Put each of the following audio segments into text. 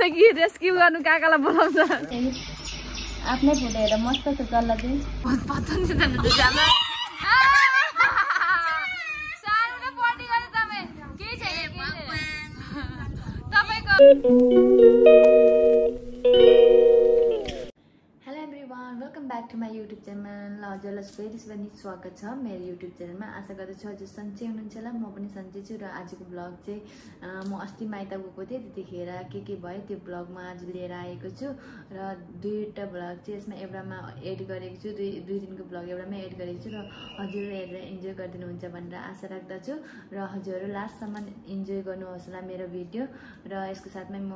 कि रेस्क्यु गर्नु काकालाई बोलाउँछ आफ्नै फोटो हेरेर मस्त छ चल्ला चाहिँ hello everyone welcome back to my YouTube channel हजुरलाई फेरि स्वागत छ मेरो युट्युब च्यानलमा आशा गर्दछु हजुर सन्चै हुनुहुन्छ होला म पनि सन्चै छु र आजको ब्लग चाहिँ म अस्ति माइत गएको थिएँ त्यतिखेर के भयो त्यो ब्लगमा आज लिएर आएको छु र दुईवटा ब्लग चाहिँ यसमा एउटामा एड गरेको छु दुई दिनको ब्लग एउटामा एड गरेको छु र हजुरहरू हेरेर इन्जोय गरिदिनुहुन्छ भनेर आशा राख्दछु र हजुरहरू लास्टसम्म इन्जोय गर्नुहोस् होला मेरो भिडियो र यसको साथमै म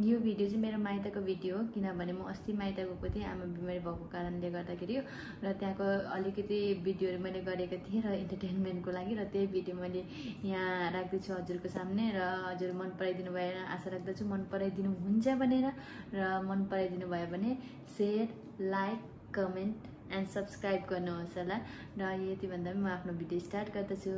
यो भिडियो चाहिँ मेरो माइतको भिडियो हो किनभने म अस्ति माइत गएको थिएँ आमा बिमारी भएको कारणले गर्दाखेरि र त्यहाँको अलिकति भिडियोहरू मैले गरेको थिएँ र इन्टरटेनमेन्टको लागि र त्यही भिडियो मैले यहाँ राख्दैछु हजुरको सामने र हजुर मन पराइदिनु भयो आशा राख्दछु मन पराइदिनु हुन्छ भनेर र मन पराइदिनु भयो भने share like comment and subscribe गर्नुहोस् होला र यति भन्दा म आफ्नो भिडियो स्टार्ट गर्दछु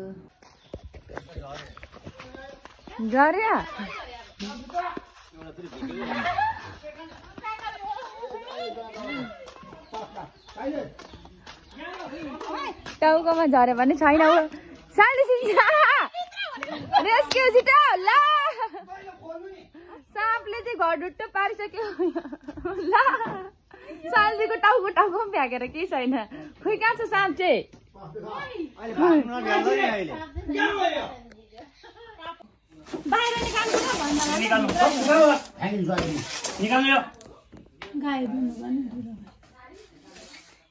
टाउकोमा झऱ्यो भने छैन रेस्क्यु छिटो ल साँपले चाहिँ घर ढुट्टो पारिसक्यो ल सालजीको टाउकोमा भ्याकेर केही छैन खोइ कहाँ छ साँप चाहिँ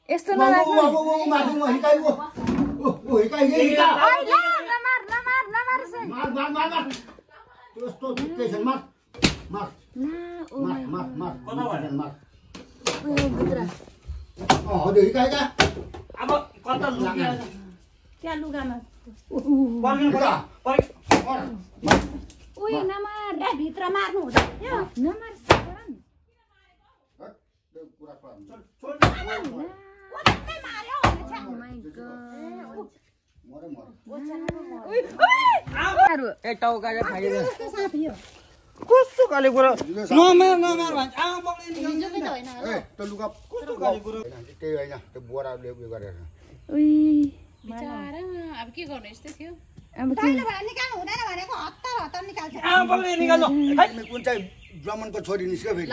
यस्तो भित्र मार्नु हुँदैन कस्तो खाले कुरा नमार भन्छ त्यही होइन त्यो बोराले उयो गरेर अब के गर्नु यस्तै थियो कुन चाहिँ ब्राह्मणको छोरी निस्क्यो फेरि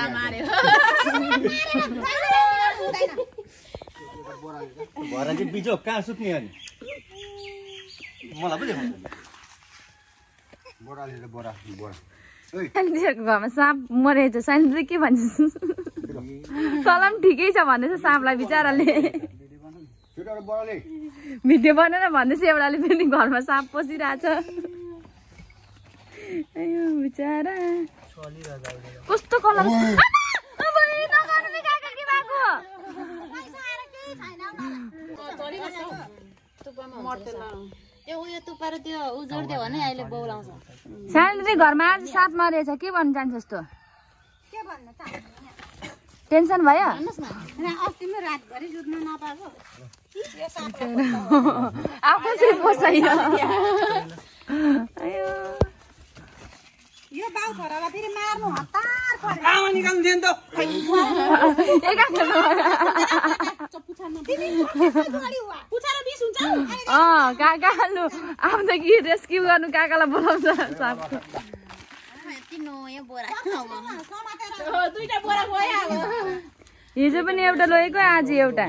भरा चाहिँ बिजो कहाँ सुत्ने अनि मलाई पनि बोराले बोरा साइन्टीको घरमा साँप मरेछ साइन्टी के भन्छ कलम ठिकै छ भन्दैछ साँपलाई बिचराले भिडियो बनाएर भन्दैछ एउटाले पनि घरमा साँप पसिरहेछ बिचरा कस्तो कलम साइन्टी घरमा आज साँप मरेछ के भन्नु चाहन्छ जस्तो टेन्सन भयो आफू चाहिँ पोसाइ यो बाउ छोरालाई फेरि मार्नु हतार पर्यो आमा निकाल्नु दिएन त काकालु आउँदा कि रेस्क्यु गर्नु काकालाई बोलाउँछ हिजो पनि एउटा लगेको आज एउटा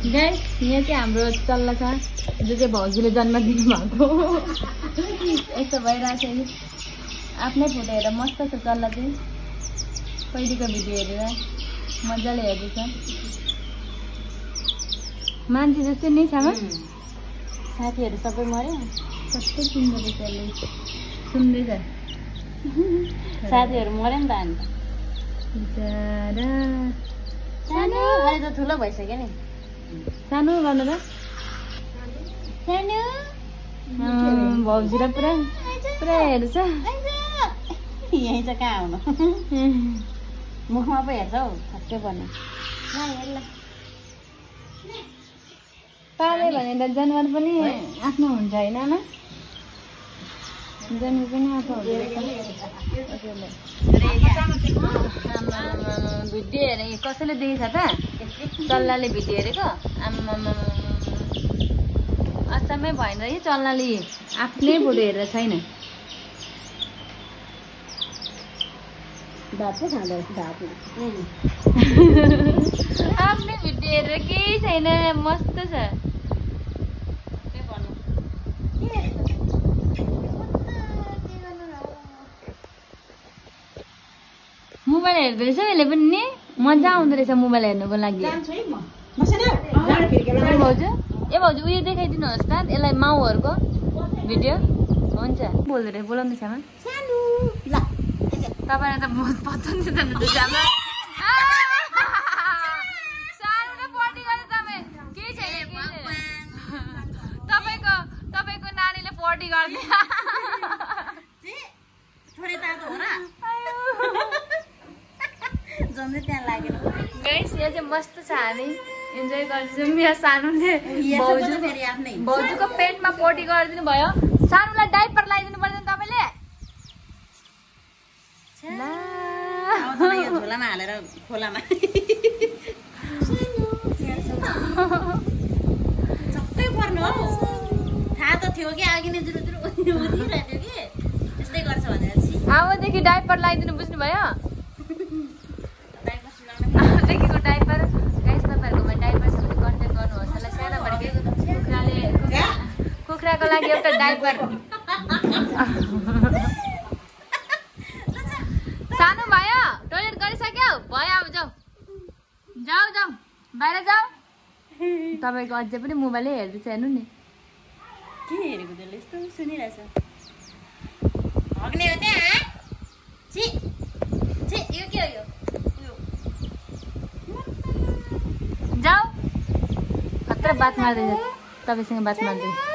गाइस यहाँ चाहिँ हाम्रो चल्ला छ जो चाहिँ भाउजूले जन्म दिनुभएको यस्तो भइरहेको छ आफ्नै फोटो हेरेर मस्त छ चल्ला चाहिँ पहिलेको भिडियो हेरेर मजाले हेर्दैछ मान्छे जस्तै नै छ साथीहरू सबै मर्यो कस्तो सुन्दर रहेछ सुन्दैछ साथीहरू मर्यो नि त अन्त बिचरा सानो अहिले त ठुलो भइसक्यो नि सानो गर्नु त सानो भाउजू र पुरा पुरा हेर्छ यहीँ चाहिँ कहाँ आउनु मुखमा पो हेर्छ हौ छक्कै पर्ने पाले भने त जनावर पनि आफ्नो हुन्छ होइन आमा जनावर पनि आफ्नो हुन्छ भिडियो हेरे कसैले देखेछ त चल्लाले भिडियो हेरेको आम्मामा अचम्मै भएन है चल्लाले आफ्नै फोटो हेरेर छैन भात पो खाँदो भात आफ्नै भिडियो हेरेर केही छैन मस्त छ मोबाइल हेर्दो रहेछ यसले पनि नि मजा आउँदो रहेछ मोबाइल हेर्नुको लागि भाउजू ए भाउजू उयो देखाइदिनुहोस् त यसलाई माउहरूको भिडियो हुन्छ बोल्दो रहेछ बोलाउँदैछ आमा तपाईँलाई त बहुत पत्तो नि त आमा सानो पटी गर्छ तपाईँ केही छैन तपाईँको नानीले पटी गर्दै थोरै तातो हो र जम्दै त्यहाँ लागेन गाइस यहाँ चाहिँ मस्त छ हामी इन्जोय गर्छौँ यहाँ सानोले भाउजूको पेटमा पोटी गरिदिनु भयो सानोलाई डाइपर लगाइदिनु पर्छ नि तपाईँले झोलामा हालेर खोलामा सबै पर्नु हो थाहा त थियो कि अघि नै जुरु उधिरहेको थियो कि त्यस्तै गर्छ भनेर अबदेखि डाइपर लगाइदिनु बुझ्नुभयो अबदेखिको डाइपर गाइस तपाईँहरूकोमा डाइपर छ भने कन्ट्याक्ट गर्नुहोस् होला सानोभरिकै कुखुराको लागि एउटा डाइपर सानो भयो टोइलेट गरिसक्यो भयो अब जाऊ जाऊ जाऊ बाहिर जाऊ तपाईँको अझै पनि मोबाइलै हेर्दैछ हेर्नु नि के हेरेको त्यसले यस्तो सुनिरहेछ हग्ने हो त्यहाँ छि छि यो के हो यो जाऊ खतरा बात मार्दैछ तपाईँसँग बात मार्दै